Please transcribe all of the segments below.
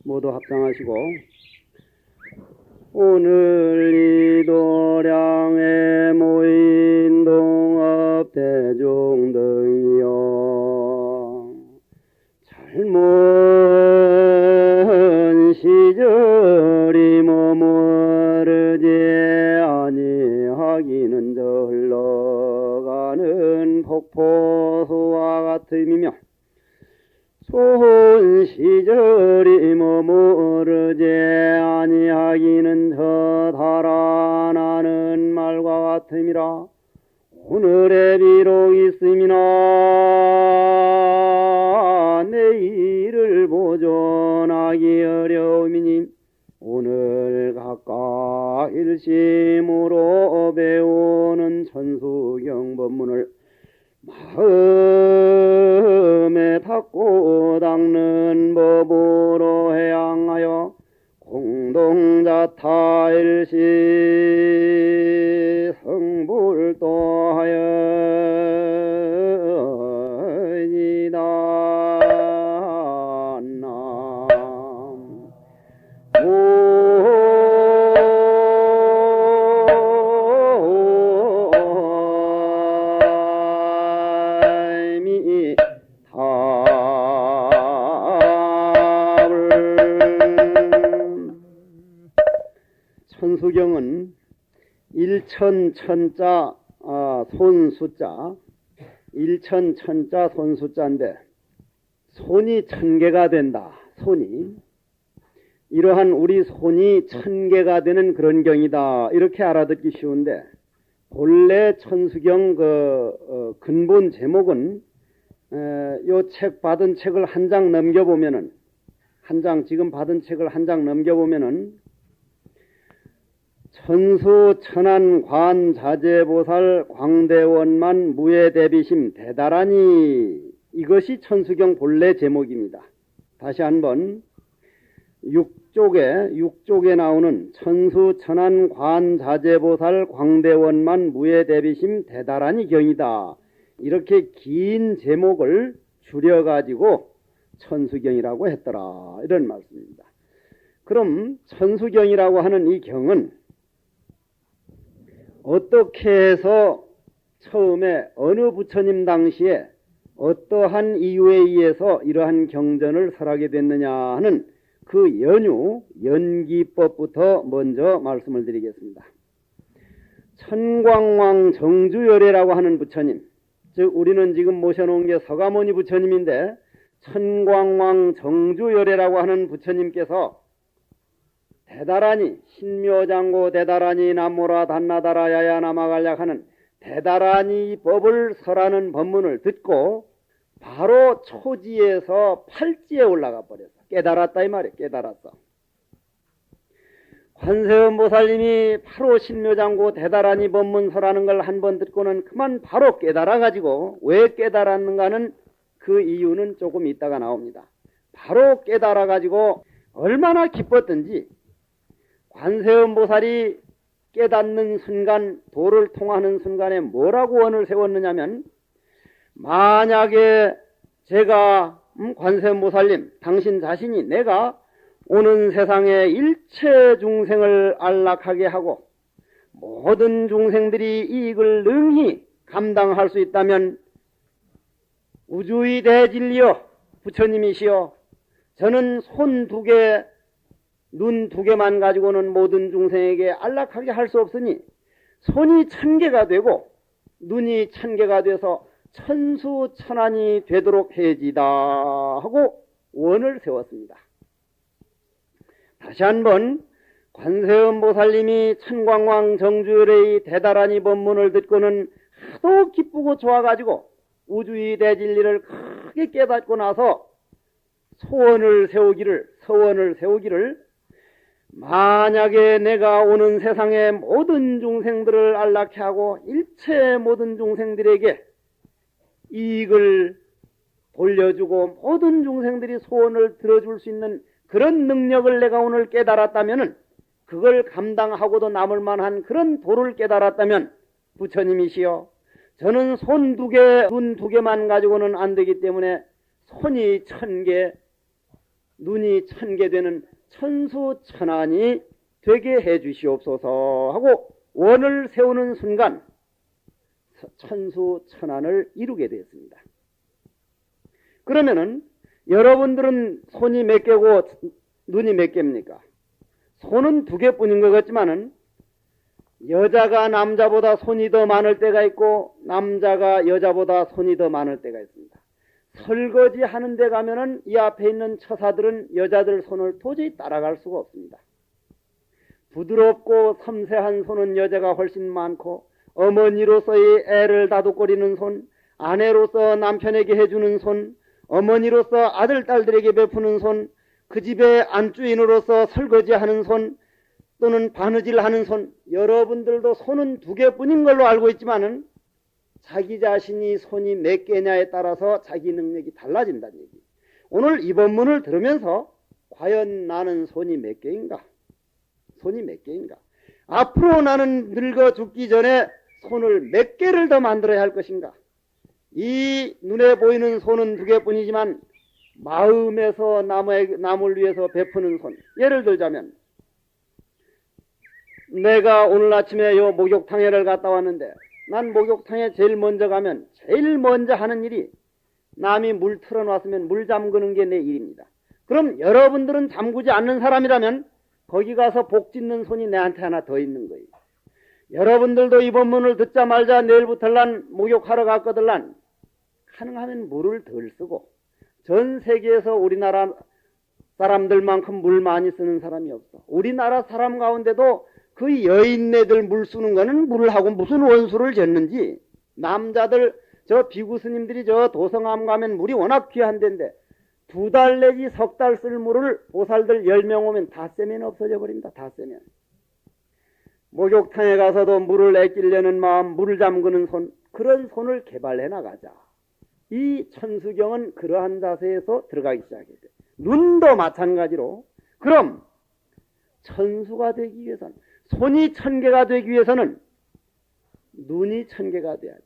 모두 합장하시고 오늘 이 도량에 모인 동업 대중 등이여 젊은 시절이 머무르지 아니하기는 저 흘러가는 폭포수와 같음이며 좋은 시절이 머무르지 아니하기는 저 달아나는 말과 같음이라. 오늘의 비록 있음이나 내일을 보존하기 어려움이니 오늘 각각 일심으로 배우는 천수경 법문을 마음에 닫고 닦는 법으로 해양하여 공동자타일시 성불도하여이다. 천수경은 일천천자 손수자, 일천천자 손수자인데 손이 1000개가 된다. 손이 이러한 우리 손이 1000개가 되는 그런 경이다. 이렇게 알아듣기 쉬운데 본래 천수경 근본 제목은 요 책 받은 책을 한 장 넘겨보면은 지금 받은 책을 한 장 넘겨보면은 천수 천안 관 자재보살 광대원만 무예대비심 대다라니 이것이 천수경 본래 제목입니다. 다시 한번 6쪽에 나오는 천수 천안 관 자재보살 광대원만 무예대비심 대다라니 경이다. 이렇게 긴 제목을 줄여가지고 천수경이라고 했더라. 이런 말씀입니다. 그럼 천수경이라고 하는 이 경은 어떻게 해서 처음에 어느 부처님 당시에 어떠한 이유에 의해서 이러한 경전을 설하게 됐느냐 하는 그 연기법부터 먼저 말씀을 드리겠습니다. 천광왕 정주열애라고 하는 부처님, 즉 우리는 지금 모셔놓은 게 서가모니 부처님인데 천광왕 정주열애라고 하는 부처님께서 대다라니 신묘장고 대다라니 남모라 단나다라 야야나마갈약 하는 대다라니 법을 설하는 법문을 듣고 바로 초지에서 팔지에 올라가 버렸어. 깨달았다 이 말이야. 깨달았어. 관세음보살님이 바로 신묘장고 대다라니 법문 설하는 걸 한 번 듣고는 그만 바로 깨달아가지고 왜 깨달았는가는 그 이유는 조금 있다가 나옵니다. 바로 깨달아가지고 얼마나 기뻤던지 관세음보살이 깨닫는 순간, 도를 통하는 순간에 뭐라고 원을 세웠느냐면 만약에 제가 관세음보살님 당신 자신이 내가 오는 세상에 일체 중생을 안락하게 하고 모든 중생들이 이익을 능히 감당할 수 있다면 우주의 대진리여 부처님이시여 저는 손 2개 눈 2개만 가지고는 모든 중생에게 안락하게 할 수 없으니 손이 1000개가 되고 눈이 1000개가 돼서 천수천안이 되도록 해지다 하고 원을 세웠습니다. 다시 한번 관세음보살님이 천광왕 정주열의 대다라니 법문을 듣고는 하도 기쁘고 좋아가지고 우주의 대진리를 크게 깨닫고 나서 서원을 세우기를 만약에 내가 오는 세상의 모든 중생들을 안락해 하고 일체 모든 중생들에게 이익을 돌려주고 모든 중생들이 소원을 들어줄 수 있는 그런 능력을 내가 오늘 깨달았다면 그걸 감당하고도 남을 만한 그런 도를 깨달았다면 부처님이시여 저는 손 2개, 눈 2개만 가지고는 안 되기 때문에 손이 1000개, 눈이 천개되는 천수천안이 되게 해 주시옵소서 하고 원을 세우는 순간 천수천안을 이루게 되었습니다. 그러면은 여러분들은 손이 몇 개고 눈이 몇 개입니까? 손은 2개뿐인 것 같지만은 여자가 남자보다 손이 더 많을 때가 있고 남자가 여자보다 손이 더 많을 때가 있습니다. 설거지 하는 데 가면은 이 앞에 있는 처사들은 여자들 손을 도저히 따라갈 수가 없습니다. 부드럽고 섬세한 손은 여자가 훨씬 많고 어머니로서의 애를 다독거리는 손, 아내로서 남편에게 해주는 손, 어머니로서 아들, 딸들에게 베푸는 손, 그 집의 안주인으로서 설거지하는 손 또는 바느질하는 손, 여러분들도 손은 2개뿐인 걸로 알고 있지만은 자기 자신이 손이 몇 개냐에 따라서 자기 능력이 달라진다는 얘기. 오늘 이 본문을 들으면서 과연 나는 손이 몇 개인가? 손이 몇 개인가? 앞으로 나는 늙어 죽기 전에 손을 몇 개를 더 만들어야 할 것인가? 이 눈에 보이는 손은 2개뿐이지만 마음에서 남을 위해서 베푸는 손. 예를 들자면 내가 오늘 아침에 요 목욕탕에를 갔다 왔는데 난 목욕탕에 제일 먼저 가면 제일 먼저 하는 일이 남이 물 틀어놨으면 물 잠그는 게 내 일입니다. 그럼 여러분들은 잠그지 않는 사람이라면 거기 가서 복 짓는 손이 내한테 하나 더 있는 거예요. 여러분들도 이 본문을 듣자마자 내일부터는 목욕하러 갔거들란 가능하면 물을 덜 쓰고 전 세계에서 우리나라 사람들만큼 물 많이 쓰는 사람이 없어. 우리나라 사람 가운데도 그 여인네들 물 쓰는 거는 물을 하고 무슨 원수를 졌는지 남자들 저 비구 스님들이 저 도성암 가면 물이 워낙 귀한 데인데 2달 내지 3달 쓸 물을 보살들 10명 오면 다 쐬면 없어져 버린다. 다 쐬면. 목욕탕에 가서도 물을 애끼려는 마음, 물을 잠그는 손, 그런 손을 개발해 나가자. 이 천수경은 그러한 자세에서 들어가기 시작해 돼. 눈도 마찬가지로. 그럼 천수가 되기 위해서는, 손이 1000개가 되기 위해서는 눈이 1000개가 돼야 돼.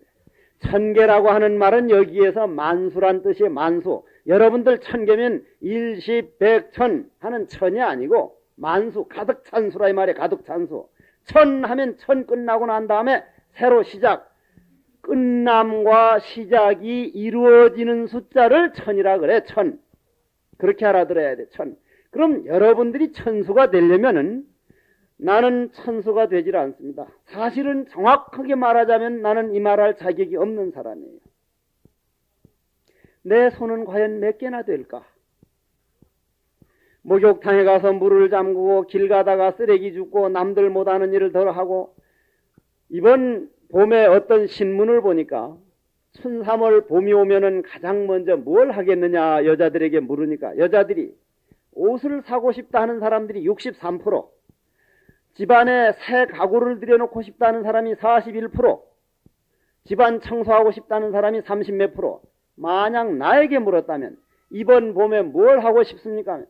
1000개라고 하는 말은 여기에서 만수란 뜻이에요. 만수. 여러분들 1000개면 1, 10, 100, 1000 하는 천이 아니고 만수, 가득 찬 수라 이 말이에요. 가득 찬 수. 1000 하면 1000 끝나고 난 다음에 새로 시작. 끝남과 시작이 이루어지는 숫자를 1000이라 그래. 1000. 그렇게 알아들어야 돼. 1000. 그럼 여러분들이 천수가 되려면은 나는 천수가 되질 않습니다. 사실은 정확하게 말하자면 나는 이 말할 자격이 없는 사람이에요. 내 손은 과연 몇 개나 될까? 목욕탕에 가서 물을 잠그고 길 가다가 쓰레기 줍고 남들 못하는 일을 덜 하고 이번 봄에 어떤 신문을 보니까 춘3월 봄이 오면은 가장 먼저 뭘 하겠느냐 여자들에게 물으니까 여자들이 옷을 사고 싶다 하는 사람들이 63%, 집안에 새 가구를 들여놓고 싶다는 사람이 41%, 집안 청소하고 싶다는 사람이 30몇 %. 만약 나에게 물었다면 이번 봄에 뭘 하고 싶습니까?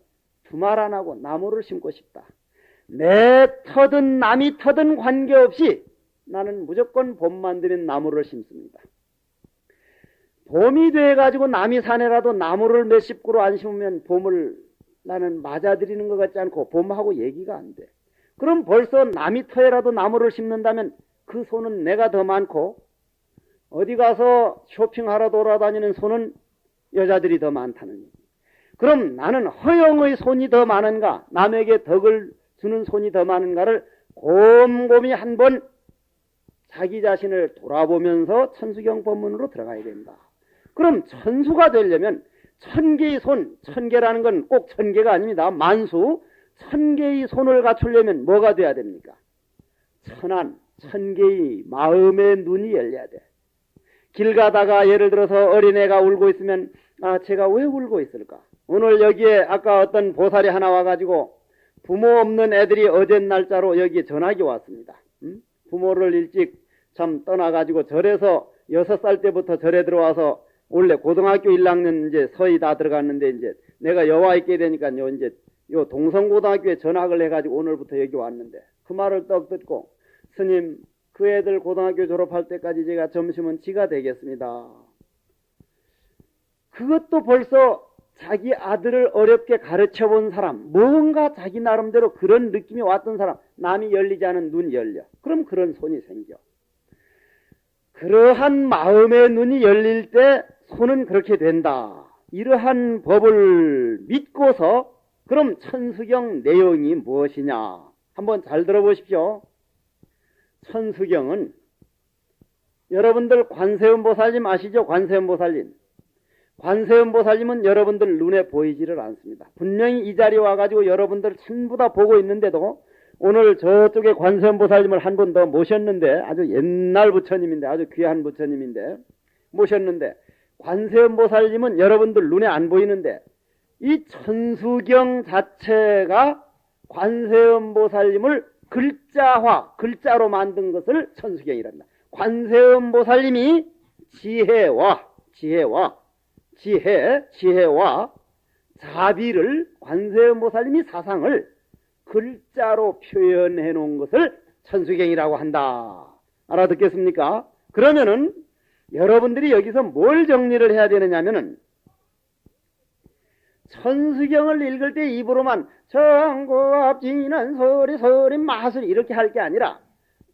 두말 안 하고 나무를 심고 싶다. 내 터든 남이 터든 관계없이 나는 무조건 봄만 되면 나무를 심습니다. 봄이 돼가지고 남이 산에라도 나무를 몇십 그루 안 심으면 봄을 나는 맞아들이는 것 같지 않고 봄하고 얘기가 안 돼. 그럼 벌써 남이 터에라도 나무를 심는다면 그 손은 내가 더 많고 어디 가서 쇼핑하러 돌아다니는 손은 여자들이 더 많다는 얘기. 그럼 나는 허영의 손이 더 많은가 남에게 덕을 주는 손이 더 많은가를 곰곰이 한번 자기 자신을 돌아보면서 천수경 법문으로 들어가야 된다. 그럼 천수가 되려면 1000개의 손, 1000개라는 건 꼭 1000개가 아닙니다. 만수, 1000개의 손을 갖추려면 뭐가 돼야 됩니까? 천안, 1000개의 마음의 눈이 열려야 돼. 길 가다가 예를 들어서 어린애가 울고 있으면 제가 왜 울고 있을까? 오늘 여기에 아까 어떤 보살이 하나 와가지고 부모 없는 애들이 어제 날짜로 여기에 전학이 왔습니다. 부모를 일찍 참 떠나가지고 절에서 6살 때부터 절에 들어와서 원래 고등학교 1학년 이제 서희 다 들어갔는데 이제 내가 여와 있게 되니까 이제 요 동성고등학교에 전학을 해가지고 오늘부터 여기 왔는데 그 말을 떡 듣고 스님 그 애들 고등학교 졸업할 때까지 제가 점심은 지가 되겠습니다. 그것도 벌써 자기 아들을 어렵게 가르쳐 본 사람, 뭔가 자기 나름대로 그런 느낌이 왔던 사람, 남이 열리지 않은 눈이 열려. 그럼 그런 손이 생겨. 그러한 마음의 눈이 열릴 때 손은 그렇게 된다. 이러한 법을 믿고서 그럼 천수경 내용이 무엇이냐? 한번 잘 들어보십시오. 천수경은 여러분들 관세음보살님 아시죠? 관세음보살님. 관세음보살님은 여러분들 눈에 보이지를 않습니다. 분명히 이 자리에 와가지고 여러분들 전부 다 보고 있는데도 오늘 저쪽에 관세음보살님을 한 분 더 모셨는데, 아주 옛날 부처님인데, 아주 귀한 부처님인데 모셨는데, 관세음보살님은 여러분들 눈에 안 보이는데 이 천수경 자체가 관세음보살님을 글자화, 글자로 만든 것을 천수경이란다. 관세음보살님이 지혜와 자비를, 관세음보살님이 사상을 글자로 표현해 놓은 것을 천수경이라고 한다. 알아듣겠습니까? 그러면은 여러분들이 여기서 뭘 정리를 해야 되느냐면은, 천수경을 읽을 때 입으로만 정고압지는 소리 마술 이렇게 할 게 아니라,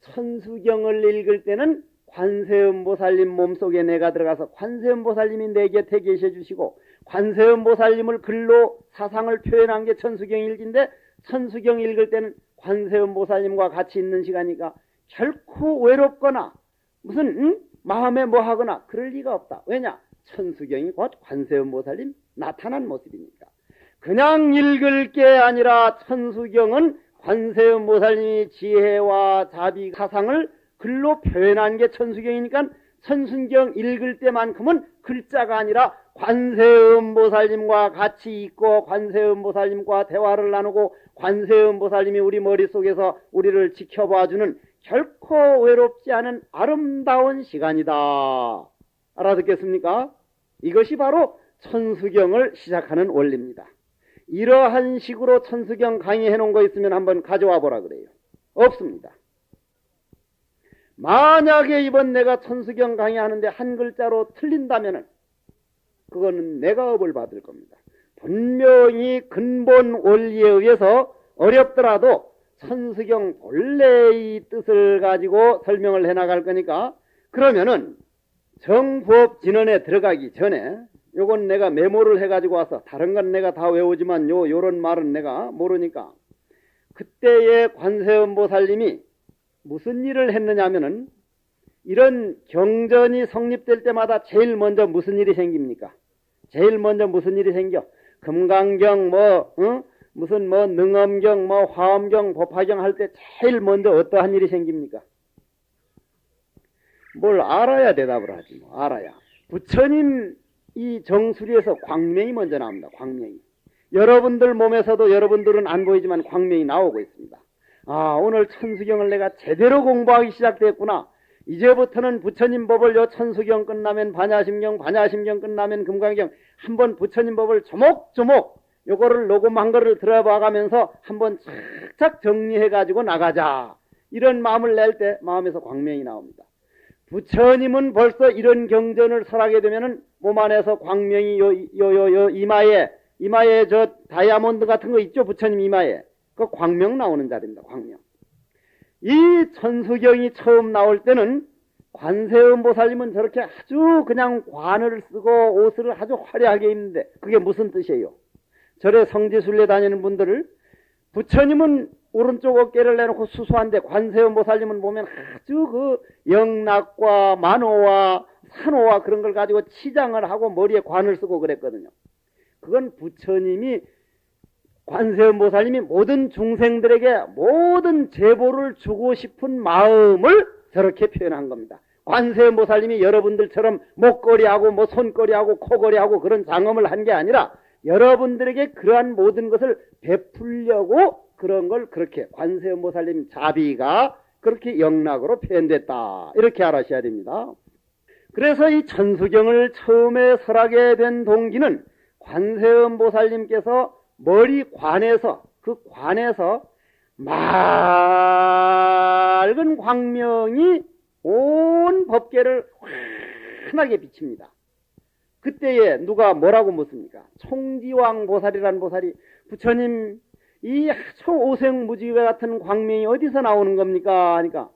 천수경을 읽을 때는 관세음보살님 몸속에 내가 들어가서 관세음보살님이 내 곁에 계셔 주시고, 관세음보살님을 글로 사상을 표현한 게 천수경 읽기인데, 천수경 읽을 때는 관세음보살님과 같이 있는 시간이니까 결코 외롭거나 무슨 마음에 뭐하거나 그럴 리가 없다. 왜냐? 천수경이 곧 관세음보살님 나타난 모습이니까. 그냥 읽을 게 아니라 천수경은 관세음보살님이 지혜와 자비 사상을 글로 표현한 게 천수경이니까, 천수경 읽을 때만큼은 글자가 아니라 관세음보살님과 같이 있고 관세음보살님과 대화를 나누고 관세음보살님이 우리 머릿속에서 우리를 지켜봐주는 결코 외롭지 않은 아름다운 시간이다. 알아듣겠습니까? 이것이 바로 천수경을 시작하는 원리입니다. 이러한 식으로 천수경 강의해 놓은 거 있으면 한번 가져와 보라 그래요. 없습니다. 만약에 이번 내가 천수경 강의하는데 한 글자로 틀린다면은 그거는 내가 업을 받을 겁니다. 분명히 근본 원리에 의해서 어렵더라도 천수경 본래의 뜻을 가지고 설명을 해나갈 거니까, 그러면은 정부업 진언에 들어가기 전에 요건 내가 메모를 해가지고 와서, 다른 건 내가 다 외우지만 요런 말은 내가 모르니까, 그때의 관세음보살님이 무슨 일을 했느냐면은, 이런 경전이 성립될 때마다 제일 먼저 무슨 일이 생깁니까? 제일 먼저 무슨 일이 생겨? 금강경 무슨 능엄경 화엄경 법화경 할 때 제일 먼저 어떠한 일이 생깁니까? 뭘 알아야 대답을 하지 뭐. 알아야. 부처님 이 정수리에서 광명이 먼저 나옵니다. 광명이. 여러분들 몸에서도 여러분들은 안 보이지만 광명이 나오고 있습니다. 아, 오늘 천수경을 내가 제대로 공부하기 시작됐구나. 이제부터는 부처님 법을 요 천수경 끝나면 반야심경 끝나면 금강경, 한번 부처님 법을 조목조목 요거를 녹음한 거를 들어봐가면서 한번 착착 정리해가지고 나가자. 이런 마음을 낼 때 마음에서 광명이 나옵니다. 부처님은 벌써 이런 경전을 설하게 되면은 몸 안에서 광명이 이마에 저 다이아몬드 같은 거 있죠? 부처님 이마에. 그 광명 나오는 자리입니다. 광명. 이 천수경이 처음 나올 때는 관세음보살님은 저렇게 아주 그냥 관을 쓰고 옷을 아주 화려하게 입는데, 그게 무슨 뜻이에요? 절에 성지순례 다니는 분들을, 부처님은 오른쪽 어깨를 내놓고 수수한데 관세음보살님은 보면 아주 그 영락과 만호와 산호와 그런 걸 가지고 치장을 하고 머리에 관을 쓰고 그랬거든요. 그건 부처님이, 관세음보살님이 모든 중생들에게 모든 제보를 주고 싶은 마음을 저렇게 표현한 겁니다. 관세음보살님이 여러분들처럼 목걸이하고 손걸이하고 코걸이하고 그런 장엄을 한 게 아니라 여러분들에게 그러한 모든 것을 베풀려고 그런 걸 그렇게 관세음보살님 자비가 그렇게 영락으로 표현됐다. 이렇게 알아셔야 됩니다. 그래서 이 천수경을 처음에 설하게 된 동기는 관세음보살님께서 머리 관에서, 그 관에서 맑은 광명이 온 법계를 환하게 비칩니다. 그때에 누가 뭐라고 묻습니까? 총지왕 보살이란 보살이 부처님 이 초오생무지개 같은 광명이 어디서 나오는 겁니까? 하니까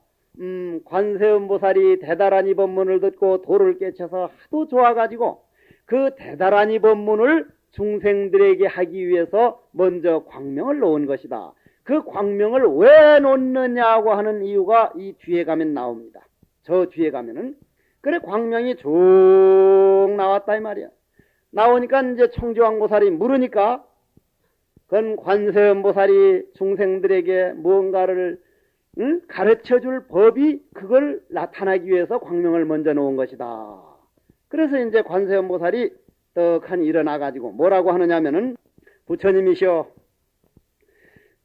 관세음 보살이 대다라니 법문을 듣고 도를 깨쳐서 하도 좋아가지고 그 대다라니 법문을 중생들에게 하기 위해서 먼저 광명을 놓은 것이다. 그 광명을 왜 놓느냐고 하는 이유가 이 뒤에 가면 나옵니다. 저 뒤에 가면은 그래 광명이 쭉 나왔다 이 말이야. 나오니까 이제 총지왕보살이 물으니까 그건 관세음보살이 중생들에게 무언가를 가르쳐줄 법이 그걸 나타나기 위해서 광명을 먼저 놓은 것이다. 그래서 이제 관세음보살이 떡하니 일어나가지고 뭐라고 하느냐면은 부처님이시여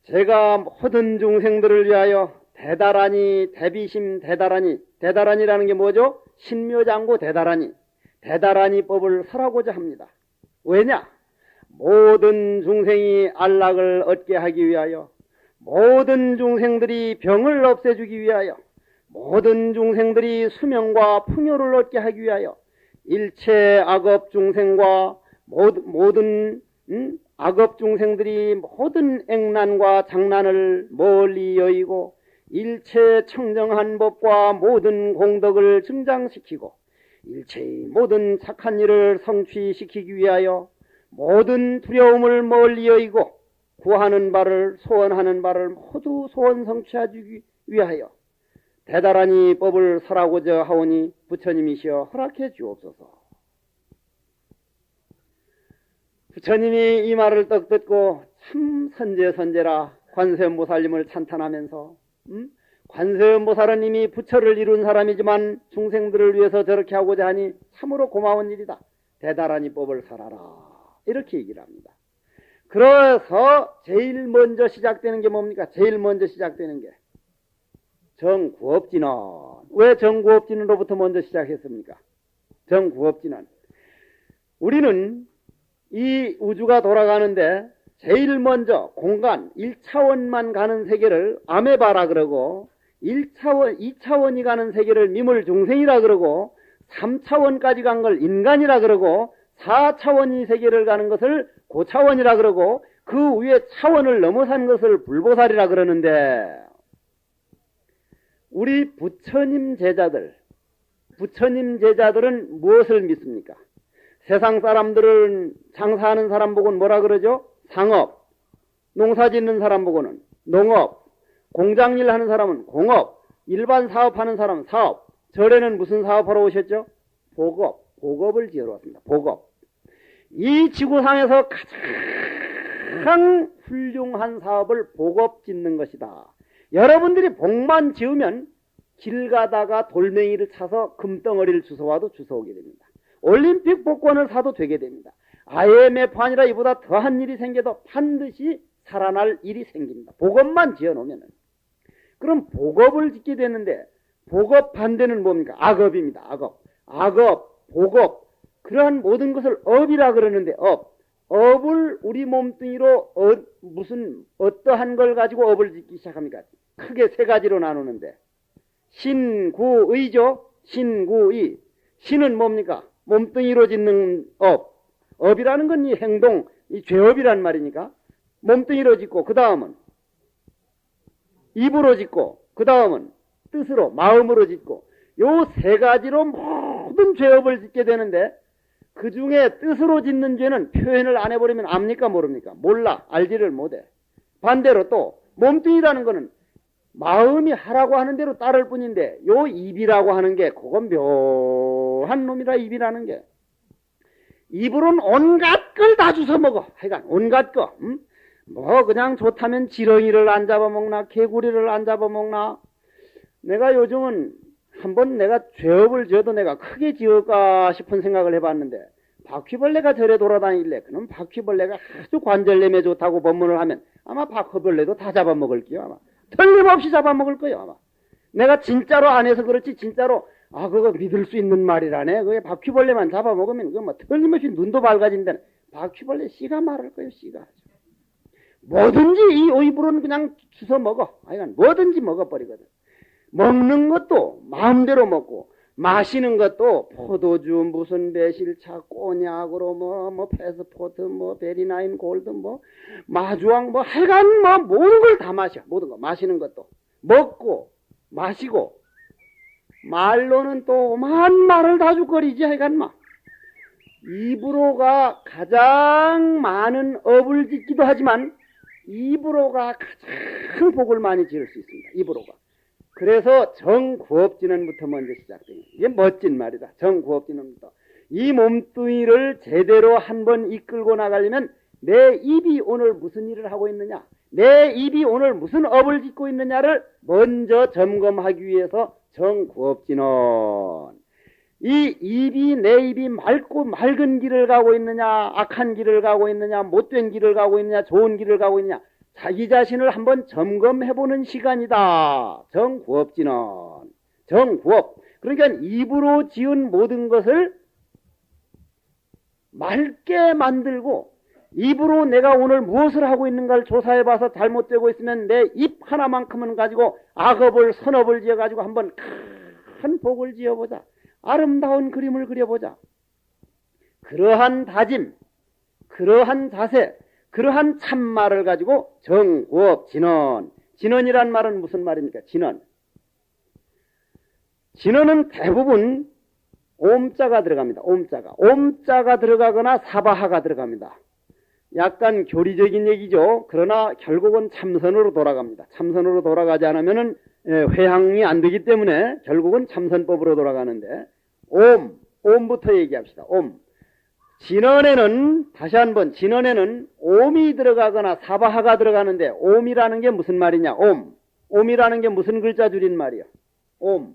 제가 모든 중생들을 위하여 대다라니 대비심 대다라니라는 게 뭐죠? 신묘장구 대다라니 법을 설하고자 합니다. 왜냐? 모든 중생이 안락을 얻게 하기 위하여 모든 중생들이 병을 없애주기 위하여 모든 중생들이 수명과 풍요를 얻게 하기 위하여 일체 악업 중생과 모든 악업 중생들이 모든 액난과 장난을 멀리 여의고 일체 청정한 법과 모든 공덕을 증장시키고 일체의 모든 착한 일을 성취시키기 위하여 모든 두려움을 멀리 여의고 구하는 바를 소원하는 바를 모두 소원 성취하기 위하여 대다라니 법을 설하고자 하오니 부처님이시여 허락해 주옵소서. 부처님이 이 말을 떡 듣고 참 선제선제라 관세음보살님을 찬탄하면서 관세음보살은 이미 부처를 이룬 사람이지만 중생들을 위해서 저렇게 하고자 하니 참으로 고마운 일이다. 대다라니 법을 설하라. 이렇게 얘기를 합니다. 그래서 제일 먼저 시작되는 게 뭡니까? 제일 먼저 시작되는 게 정구업진원. 왜 정구업진원으로부터 먼저 시작했습니까? 정구업진원. 우리는 이 우주가 돌아가는데 제일 먼저 공간 1차원만 가는 세계를 아메바라 그러고 1차원, 2차원이 가는 세계를 미물중생이라 그러고 3차원까지 간 걸 인간이라 그러고 4차원이 세계를 가는 것을 고차원이라 그러고 그 위에 차원을 넘어선 것을 불보살이라 그러는데 우리 부처님 제자들은 무엇을 믿습니까? 세상 사람들은 장사하는 사람 보고는 뭐라 그러죠? 상업. 농사 짓는 사람 보고는 농업. 공장일 하는 사람은 공업. 일반 사업하는 사람은 사업. 절에는 무슨 사업하러 오셨죠? 복업. 복업을 지으러 왔습니다. 복업. 이 지구상에서 가장 훌륭한 사업을 복업 짓는 것이다. 여러분들이 복만 지으면 길 가다가 돌멩이를 차서 금덩어리를 주워와도 주워오게 됩니다. 올림픽 복권을 사도 되게 됩니다. IMF 아니라 이보다 더한 일이 생겨도 반드시 살아날 일이 생깁니다. 복업만 지어놓으면. 그럼 복업을 짓게 되는데 복업 반대는 뭡니까? 악업입니다. 악업, 복업. 그러한 모든 것을 업이라 그러는데 업을 우리 몸뚱이로 어떠한 걸 가지고 업을 짓기 시작합니까? 크게 세 가지로 나누는데 신구의죠. 신구의. 신은 뭡니까? 몸뚱이로 짓는 업. 업이라는 건 이 행동, 이 죄업이란 말이니까 몸뚱이로 짓고 그 다음은 입으로 짓고 그 다음은 뜻으로 마음으로 짓고 요 세 가지로 모든 죄업을 짓게 되는데 그 중에 뜻으로 짓는 죄는 표현을 안 해버리면 압니까 모릅니까? 몰라. 알지를 못해. 반대로 또 몸뚱이라는 거는 마음이 하라고 하는 대로 따를 뿐인데 요 입이라고 하는 게 그건 묘한 놈이라. 입이라는 게 입으로는 온갖 걸 다 주워 먹어. 하여간 온갖 거. 뭐 그냥 좋다면 지렁이를 안 잡아먹나 개구리를 안 잡아먹나. 내가 요즘은 한번 내가 죄업을 지어도 내가 크게 지을까 싶은 생각을 해봤는데 바퀴벌레가 절에 돌아다니길래 그럼 바퀴벌레가 아주 관절염에 좋다고 법문을 하면 아마 바퀴벌레도 다 잡아먹을게요. 아마 틀림없이 잡아먹을 거예요. 아마 내가 진짜로 안 해서 그렇지 진짜로 그거 믿을 수 있는 말이라네. 그게 바퀴벌레만 잡아먹으면 그거 뭐 틀림없이 눈도 밝아진다네. 바퀴벌레 씨가 말할 거예요. 씨가. 뭐든지 이 입으로는 그냥 주워 먹어. 하여간 뭐든지 먹어버리거든. 먹는 것도 마음대로 먹고 마시는 것도 포도주, 무슨 매실차, 꼬냑으로 뭐 패스포트, 뭐 베리나인 골드, 뭐 마주왕, 뭐 하여간 뭐 모든 걸 다 마셔. 모든 거. 마시는 것도. 먹고, 마시고. 말로는 또 오만 말을 다 죽거리지 하여간 막. 입으로가 가장 많은 업을 짓기도 하지만 입으로가 가장 복을 많이 지을 수 있습니다. 입으로가. 그래서 정구업진언부터 먼저 시작됩니다. 이게 멋진 말이다. 정구업진언부터. 이 몸뚱이를 제대로 한번 이끌고 나가려면 내 입이 오늘 무슨 일을 하고 있느냐, 내 입이 오늘 무슨 업을 짓고 있느냐를 먼저 점검하기 위해서 정구업진언. 이 입이, 내 입이 맑은 길을 가고 있느냐, 악한 길을 가고 있느냐, 못된 길을 가고 있느냐, 좋은 길을 가고 있느냐, 자기 자신을 한번 점검해보는 시간이다. 정구업진언. 정구업. 그러니까 입으로 지은 모든 것을 맑게 만들고 입으로 내가 오늘 무엇을 하고 있는가를 조사해봐서 잘못되고 있으면 내 입 하나만큼은 가지고 악업을, 선업을 지어가지고 한번 큰 복을 지어보자. 아름다운 그림을 그려보자. 그러한 다짐, 그러한 자세, 그러한 참말을 가지고 정구업 진언. 진언이란 말은 무슨 말입니까? 진언. 진언은 대부분 옴자가 들어갑니다. 옴자가. 옴자가 들어가거나 사바하가 들어갑니다. 약간 교리적인 얘기죠. 그러나 결국은 참선으로 돌아갑니다. 참선으로 돌아가지 않으면은 회항이 안 되기 때문에 결국은 참선법으로 돌아가는데, 옴부터 얘기합시다. 옴. 진언에는, 다시 한번, 진언에는 옴이 들어가거나 사바하가 들어가는데, 옴이라는 게 무슨 말이냐? 옴이라는 게 무슨 글자 줄인 말이야? 옴.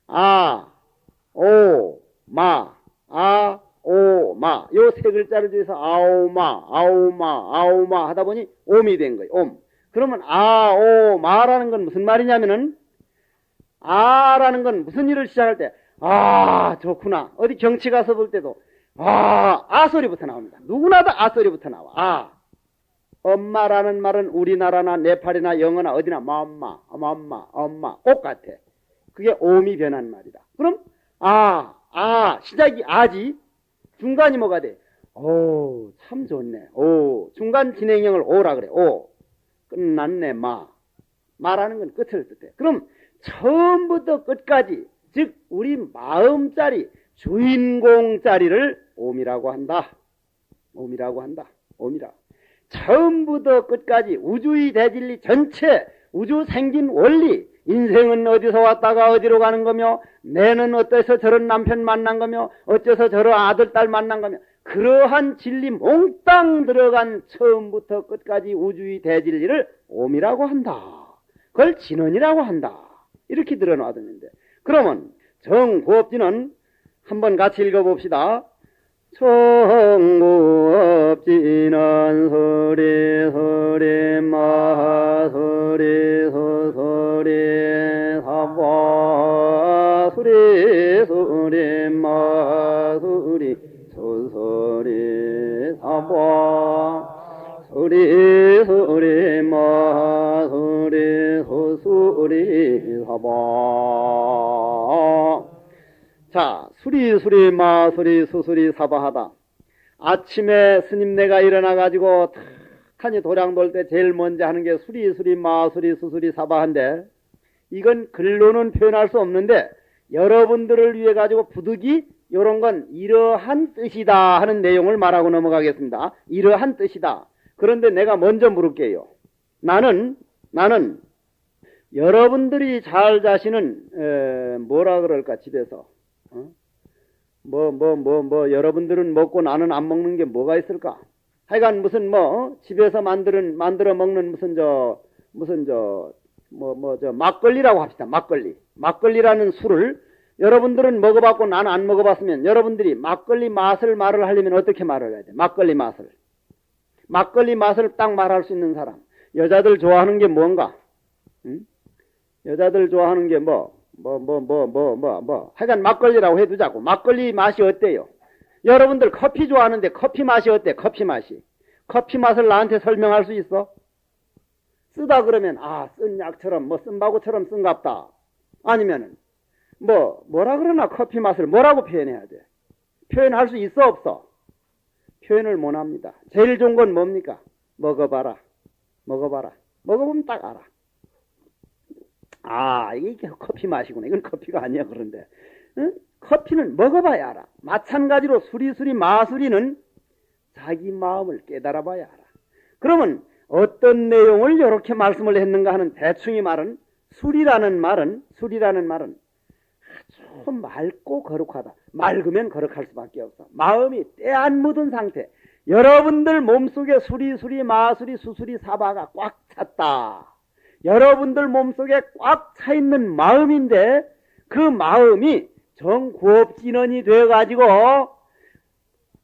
아, 오, 마, 아, 오, 마. 요 세 글자를 줄여서 아오마 하다 보니 옴이 된 거예요. 옴. 그러면 오, 마라는 건 무슨 말이냐면은, 아라는 건 무슨 일을 시작할 때, 좋구나. 어디 경치 가서 볼 때도, 아 소리부터 나옵니다. 누구나 다 아 소리부터 나와. 엄마라는 말은 우리나라나 네팔이나 영어나 어디나 엄마 꼭 같아. 그게 옴이 변한 말이다. 그럼 시작이 아지. 중간이 뭐가 돼? 오, 참 좋네. 오, 중간 진행형을 오라 그래. 오. 끝났네. 마라는 건 끝을 뜻해. 그럼 처음부터 끝까지, 즉 우리 마음자리, 주인공자리를 옴이라고 한다. 옴이라. 처음부터 끝까지 우주의 대진리 전체, 우주 생긴 원리, 인생은 어디서 왔다가 어디로 가는 거며, 내는 어때서 저런 남편 만난 거며, 어째서 저런 아들, 딸 만난 거며, 그러한 진리 몽땅 들어간 처음부터 끝까지 우주의 대진리를 옴이라고 한다. 그걸 진언이라고 한다. 이렇게 들어놔뒀는데, 그러면 정구업진은 한번 같이 읽어봅시다. 정구업진은 소리 마소리 소소리 사바 소리 마소리 소소리 사바 소리 마소리 소소리 사바. 자, 수리 마수리 수수리 사바하다. 아침에 스님네가 일어나가지고 탁하니 도량 돌 때 제일 먼저 하는 게 수리 마수리 수수리 사바한데, 이건 글로는 표현할 수 없는데 여러분들을 위해 가지고 부득이 요런 건 이러한 뜻이다 하는 내용을 말하고 넘어가겠습니다. 이러한 뜻이다. 그런데 내가 먼저 물을게요. 나는 여러분들이 잘 자시는 뭐라 그럴까, 집에서 여러분들은 먹고 나는 안 먹는 게 뭐가 있을까? 하여간 무슨 집에서 만들어 먹는 막걸리라고 합시다. 막걸리라는 술을 여러분들은 먹어봤고 나는 안 먹어봤으면, 여러분들이 막걸리 맛을 말을 하려면 어떻게 말을 해야 돼? 막걸리 맛을 딱 말할 수 있는 사람. 여자들 좋아하는 게 뭔가? 응? 여자들 좋아하는 게 하여간 막걸리라고 해두자고. 막걸리 맛이 어때요? 여러분들 커피 좋아하는데 커피 맛이 어때? 커피 맛을 나한테 설명할 수 있어? 쓰다 그러면 쓴 약처럼 쓴바구처럼 쓴갑다. 아니면은 뭐라 그러나 커피 맛을 뭐라고 표현해야 돼? 표현할 수 있어, 없어? 표현을 못 합니다. 제일 좋은 건 뭡니까? 먹어봐라. 먹어봐라. 먹어보면 딱 알아. 아, 이게 커피 맛이구나. 이건 커피가 아니야, 그런데. 응? 커피는 먹어봐야 알아. 마찬가지로 수리수리 마수리는 자기 마음을 깨달아 봐야 알아. 그러면 어떤 내용을 이렇게 말씀을 했는가 하는 대충의 말은 술이라는 말은 아주 맑고 거룩하다. 맑으면 거룩할 수밖에 없어. 마음이 때 안 묻은 상태. 여러분들 몸속에 수리수리 마수리 수수리 사바가 꽉 찼다. 여러분들 몸속에 꽉 차 있는 마음인데 그 마음이 정구업진언이 돼가지고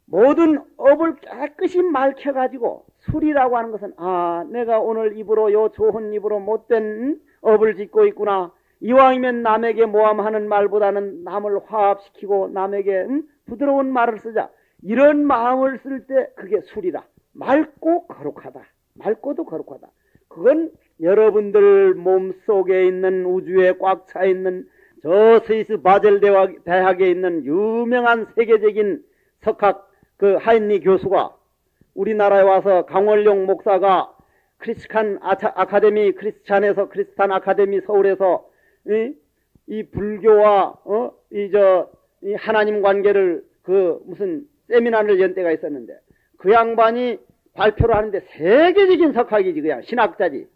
모든 업을 깨끗이 맑혀가지고 술이라고 하는 것은 내가 오늘 입으로 요 좋은 입으로 못된 업을 짓고 있구나. 이왕이면 남에게 모함하는 말보다는 남을 화합시키고 남에게 부드러운 말을 쓰자. 이런 마음을 쓸 때 그게 술이라. 맑고 거룩하다. 맑고도 거룩하다. 그건 여러분들 몸속에 있는 우주에 꽉 차 있는 저 스위스 바젤 대학에 있는 유명한 세계적인 석학 그 하인리 교수가 우리나라에 와서 강원룡 목사가 크리스찬 아카데미 크리스찬 아카데미 서울에서 이 불교와 이 하나님 관계를 그 무슨 세미나를 연 때가 있었는데 그 양반이 발표를 하는데 세계적인 석학이지 그냥 신학자지.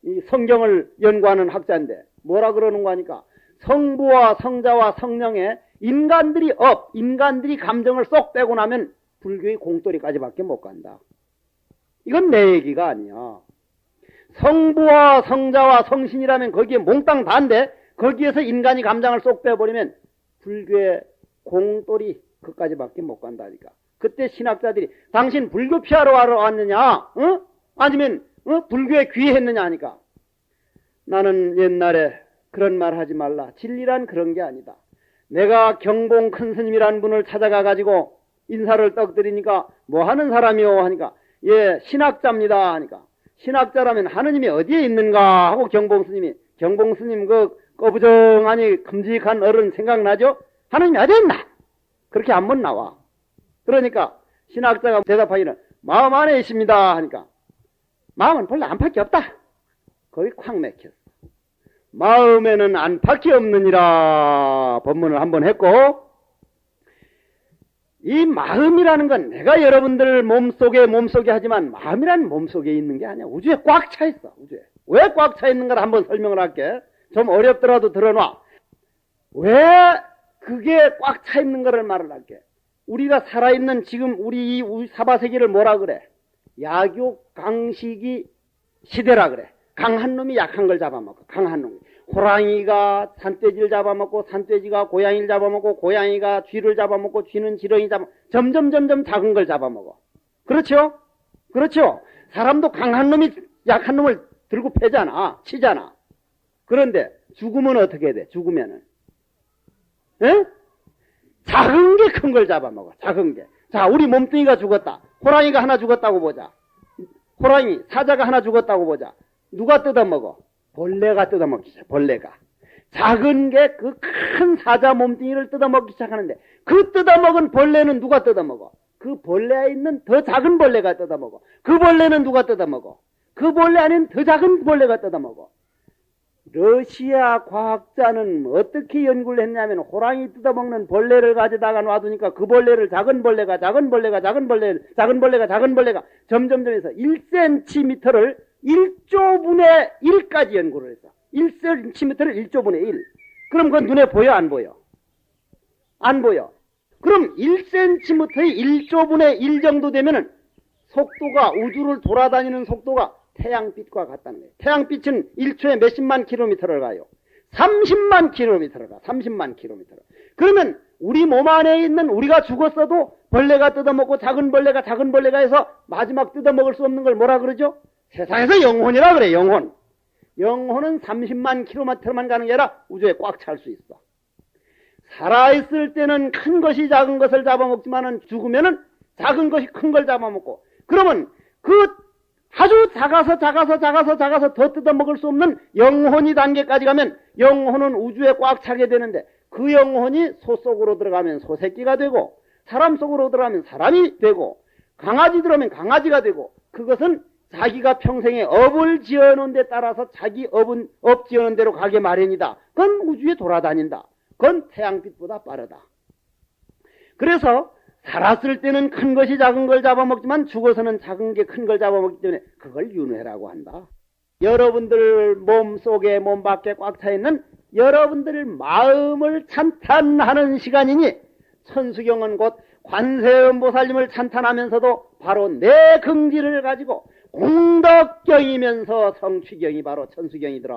이 성경을 연구하는 학자인데 뭐라 그러는 거 하니까 성부와 성자와 성령의 인간들이 감정을 쏙 빼고 나면 불교의 공돌이까지밖에 못 간다. 이건 내 얘기가 아니야. 성부와 성자와 성신이라면 거기에 몽땅 다인데 거기에서 인간이 감정을 쏙 빼버리면 불교의 공돌이 그까지밖에 못 간다니까. 그때 신학자들이 당신 불교 피하러 왔느냐? 아니면 불교에 귀했느냐 하니까 나는 옛날에 그런 말 하지 말라. 진리란 그런 게 아니다. 내가 경봉 큰 스님이라는 분을 찾아가 가지고 인사를 떡드리니까 뭐 하는 사람이요 하니까 예 신학자입니다 하니까 신학자라면 하느님이 어디에 있는가 하고 경봉 스님 그 꺼부정하니 큼직한 어른 생각나죠? 하느님이 어디 있나? 그렇게 한번 나와. 그러니까 신학자가 대답하기는 마음 안에 있습니다 하니까 마음은 본래 안팎이 없다. 거기 콱 맥혔어. 마음에는 안팎이 없느니라 법문을 한번 했고 이 마음이라는 건 내가 여러분들 몸속에 하지만 마음이라는 몸속에 있는 게 아니야. 우주에 꽉 차 있어. 우주에. 왜 꽉 차 있는가를 한번 설명을 할게. 좀 어렵더라도 들어놔. 왜 그게 꽉 차 있는 거를 말을 할게. 우리가 살아있는 지금 우리 이 사바세계를 뭐라 그래? 약육 강식이 시대라 그래. 강한 놈이 약한 걸 잡아먹어. 강한 놈이. 호랑이가 산돼지를 잡아먹고 산돼지가 고양이를 잡아먹고 고양이가 쥐를 잡아먹고 쥐는 지렁이 점점 작은 걸 잡아먹어. 그렇죠? 그렇죠? 사람도 강한 놈이 약한 놈을 들고 패잖아. 치잖아. 그런데 죽으면 어떻게 돼? 죽으면은. 에? 작은 게 큰 걸 잡아먹어. 작은 게. 자, 우리 몸뚱이가 죽었다. 호랑이가 하나 죽었다고 보자. 호랑이, 사자가 하나 죽었다고 보자. 누가 뜯어먹어? 벌레가 뜯어먹기 시작. 벌레가. 작은 게 그 큰 사자 몸뚱이를 뜯어먹기 시작하는데 그 뜯어먹은 벌레는 누가 뜯어먹어? 그 벌레에 있는 더 작은 벌레가 뜯어먹어. 그 벌레는 누가 뜯어먹어? 그 벌레 안에는 더 작은 벌레가 뜯어먹어. 러시아 과학자는 어떻게 연구를 했냐면 호랑이 뜯어먹는 벌레를 가져다가 놔두니까 그 벌레를 작은 벌레가 점점 해서 1cm를 1조분의 1까지 연구를 했어. 1cm를 1조분의 1. 그럼 그건 눈에 보여 안 보여? 안 보여. 그럼 1cm의 1조분의 1 정도 되면은 속도가 우주를 돌아다니는 속도가 태양빛과 같다는 거예요. 태양빛은 1초에 몇십만 킬로미터를 가요. 30만 킬로미터를 가. 30만 킬로미터. 그러면 우리 몸 안에 있는 우리가 죽었어도 벌레가 뜯어먹고 작은 벌레가 해서 마지막 뜯어먹을 수 없는 걸 뭐라 그러죠? 세상에서 영혼이라 그래. 영혼. 영혼은 30만 킬로미터만 가는 게 아니라 우주에 꽉 찰 수 있어. 살아있을 때는 큰 것이 작은 것을 잡아먹지만은 죽으면은 작은 것이 큰 걸 잡아먹고 그러면 그 아주 작아서 더 뜯어먹을 수 없는 영혼이 단계까지 가면 영혼은 우주에 꽉 차게 되는데 그 영혼이 소 속으로 들어가면 소새끼가 되고 사람 속으로 들어가면 사람이 되고 강아지 들어오면 강아지가 되고 그것은 자기가 평생에 업을 지어놓은 데 따라서 자기 업 지어놓은 대로 가게 마련이다. 그건 우주에 돌아다닌다. 그건 태양빛보다 빠르다. 그래서 살았을 때는 큰 것이 작은 걸 잡아먹지만 죽어서는 작은 게 큰 걸 잡아먹기 때문에 그걸 윤회라고 한다. 여러분들 몸 속에 몸 밖에 꽉 차 있는 여러분들 마음을 찬탄하는 시간이니 천수경은 곧 관세음보살님을 찬탄하면서도 바로 내 긍지를 가지고 공덕경이면서 성취경이 바로 천수경이더라.